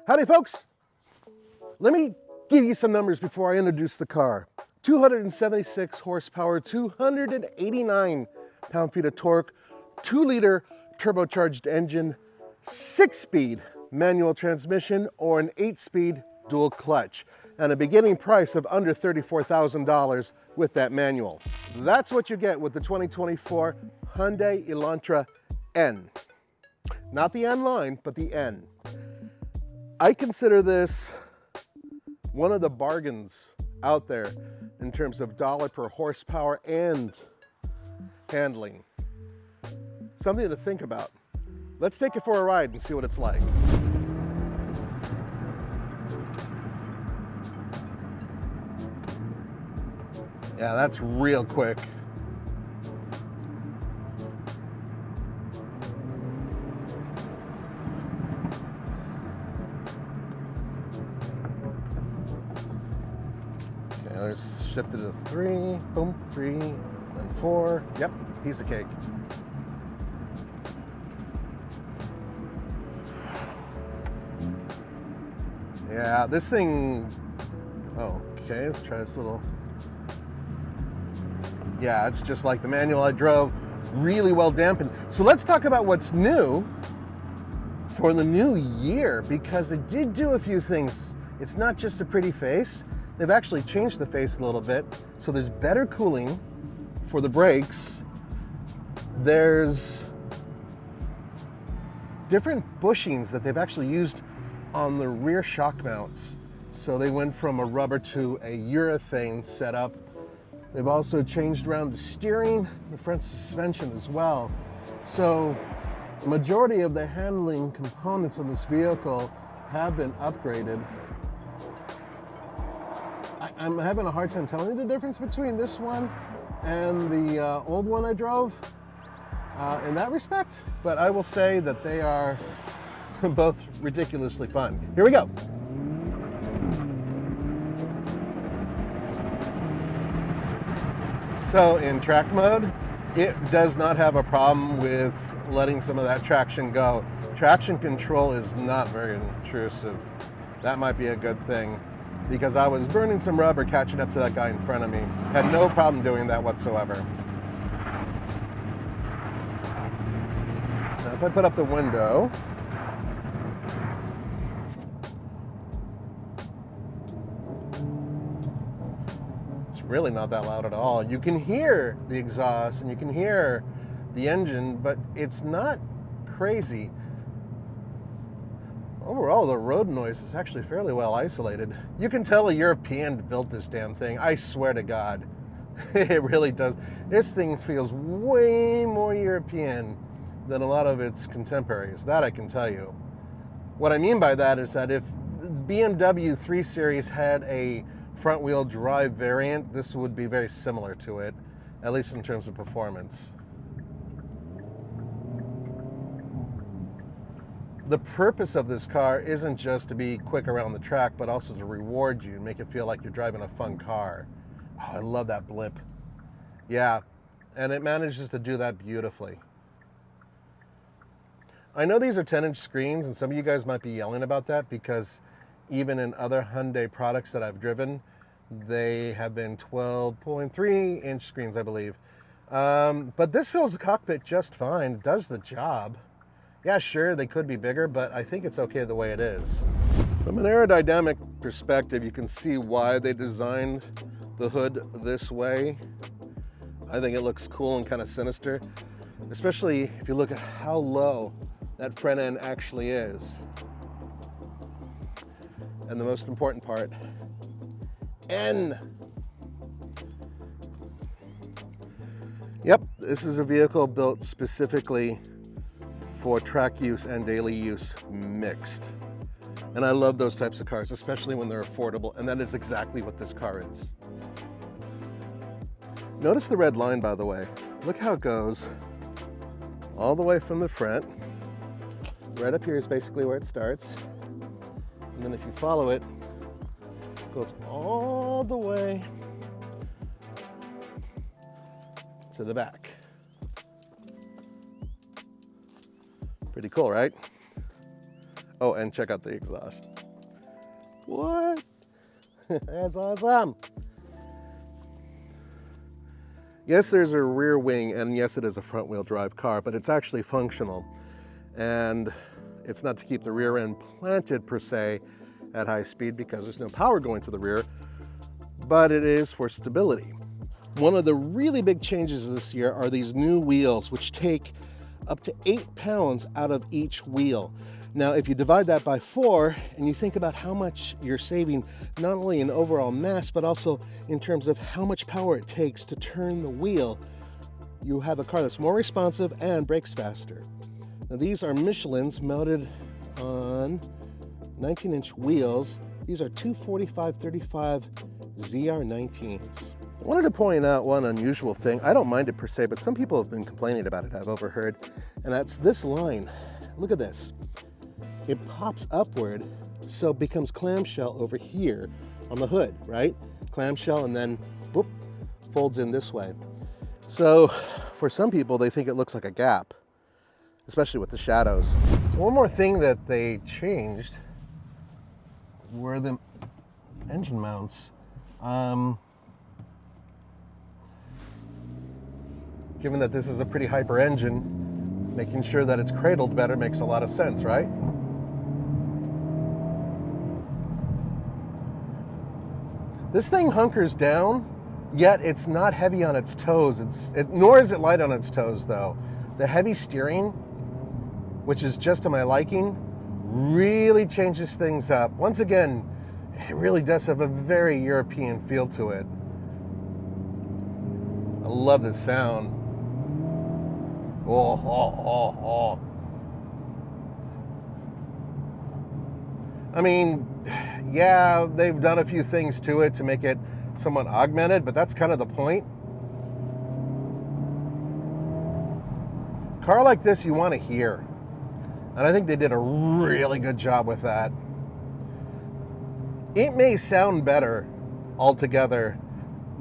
Howdy folks, let me give you some numbers before I introduce the car. 276 horsepower, 289 pound-feet of torque, 2-liter turbocharged engine, 6-speed manual transmission, or an 8-speed dual clutch, and a beginning price of under $34,000 with that manual. That's what you get with the 2024 Hyundai Elantra N. Not the N line, but the N. I consider this one of the bargains out there in terms of dollar per horsepower and handling. Something to think about. Let's take it for a ride and see what it's like. Yeah, that's real quick. Let's shift it to 3, boom, 3, and 4. Yep, piece of cake. Yeah, this thing, okay, let's try this little. Yeah, it's just like the manual I drove, really well dampened. So let's talk about what's new for the new year, because they did do a few things. It's not just a pretty face. They've actually changed the face a little bit. So there's better cooling for the brakes. There's different bushings that they've actually used on the rear shock mounts. So they went from a rubber to a urethane setup. They've also changed around the steering, the front suspension as well. So the majority of the handling components on this vehicle have been upgraded. I'm having a hard time telling you the difference between this one and the old one I drove in that respect, but I will say that they are both ridiculously fun. Here we go. So in track mode, it does not have a problem with letting some of that traction go. Traction control is not very intrusive. That might be a good thing, because I was burning some rubber catching up to that guy in front of me. Had no problem doing that whatsoever. Now if I put up the window, it's really not that loud at all. You can hear the exhaust and you can hear the engine, but it's not crazy. Overall, the road noise is actually fairly well isolated. You can tell a European built this damn thing. I swear to God, it really does. This thing feels way more European than a lot of its contemporaries. That I can tell you. What I mean by that is that if BMW 3 Series had a front-wheel drive variant, this would be very similar to it, at least in terms of performance. The purpose of this car isn't just to be quick around the track, but also to reward you and make it feel like you're driving a fun car. Oh, I love that blip. Yeah, and it manages to do that beautifully. I know these are 10-inch screens, and some of you guys might be yelling about that, because even in other Hyundai products that I've driven, they have been 12.3-inch screens, I believe. But this fills the cockpit just fine. It does the job. Yeah, sure, they could be bigger, but I think it's okay the way it is. From an aerodynamic perspective, you can see why they designed the hood this way. I think it looks cool and kind of sinister, especially if you look at how low that front end actually is. And the most important part, N. Yep, this is a vehicle built specifically for track use and daily use mixed. And I love those types of cars, especially when they're affordable, and that is exactly what this car is. Notice the red line, by the way. Look how it goes all the way from the front. Right up here is basically where it starts. And then if you follow it, it goes all the way to the back. Pretty cool, right? Oh, and check out the exhaust. What? That's awesome. Yes, there's a rear wing, and yes, it is a front-wheel drive car, but it's actually functional. And it's not to keep the rear end planted per se at high speed because there's no power going to the rear, but it is for stability. One of the really big changes this year are these new wheels, which take up to 8 pounds out of each wheel. Now, if you divide that by 4 and you think about how much you're saving, not only in overall mass, but also in terms of how much power it takes to turn the wheel, you have a car that's more responsive and brakes faster. Now, these are Michelin's mounted on 19-inch wheels. These are 245/35 ZR19s. I wanted to point out one unusual thing. I don't mind it per se, but some people have been complaining about it, I've overheard, and that's this line. Look at this. It pops upward, so it becomes clamshell over here on the hood, right? Clamshell, and then whoop, folds in this way. So for some people, they think it looks like a gap, especially with the shadows. So one more thing that they changed were the engine mounts. Given that this is a pretty hyper engine, making sure that it's cradled better makes a lot of sense, right? This thing hunkers down, yet it's not heavy on its toes. Nor is it light on its toes, though. The heavy steering, which is just to my liking, really changes things up. Once again, it really does have a very European feel to it. I love the sound. Oh, oh, oh, oh. I mean, yeah, they've done a few things to it to make it somewhat augmented, but that's kind of the point. Car like this you want to hear, and I think they did a really good job with that. It may sound better altogether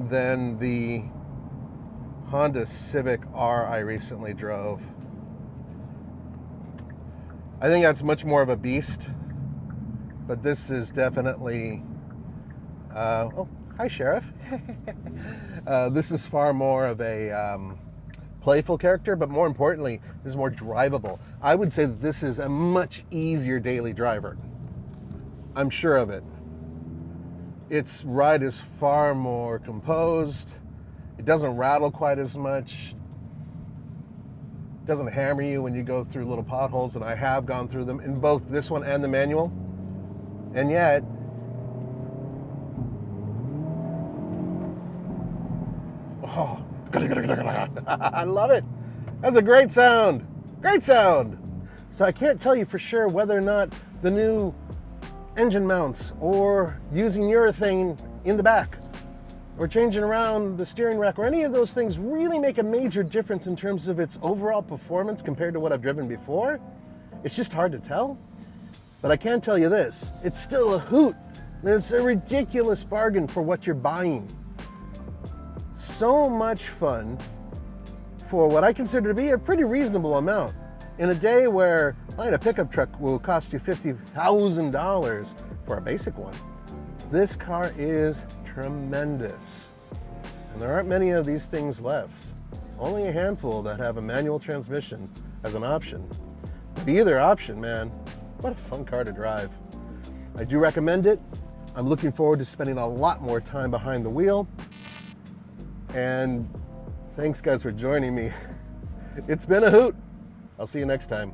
than the Honda Civic R I recently drove. I think that's much more of a beast, but this is definitely, oh, hi Sheriff. This is far more of a playful character, but more importantly, this is more drivable. I would say that this is a much easier daily driver. I'm sure of it. Its ride is far more composed. It doesn't rattle quite as much. It doesn't hammer you when you go through little potholes, and I have gone through them in both this one and the manual. And yet, oh, I love it. That's a great sound. Great sound. So I can't tell you for sure whether or not the new engine mounts or using urethane in the back or changing around the steering rack or any of those things really make a major difference in terms of its overall performance compared to what I've driven before. It's just hard to tell. But I can tell you this, it's still a hoot. And it's a ridiculous bargain for what you're buying. So much fun for what I consider to be a pretty reasonable amount. In a day where buying a pickup truck will cost you $50,000 for a basic one, this car is tremendous. And there aren't many of these things left. Only a handful that have a manual transmission as an option. But either option, man, what a fun car to drive. I do recommend it. I'm looking forward to spending a lot more time behind the wheel. And thanks guys for joining me. It's been a hoot. I'll see you next time.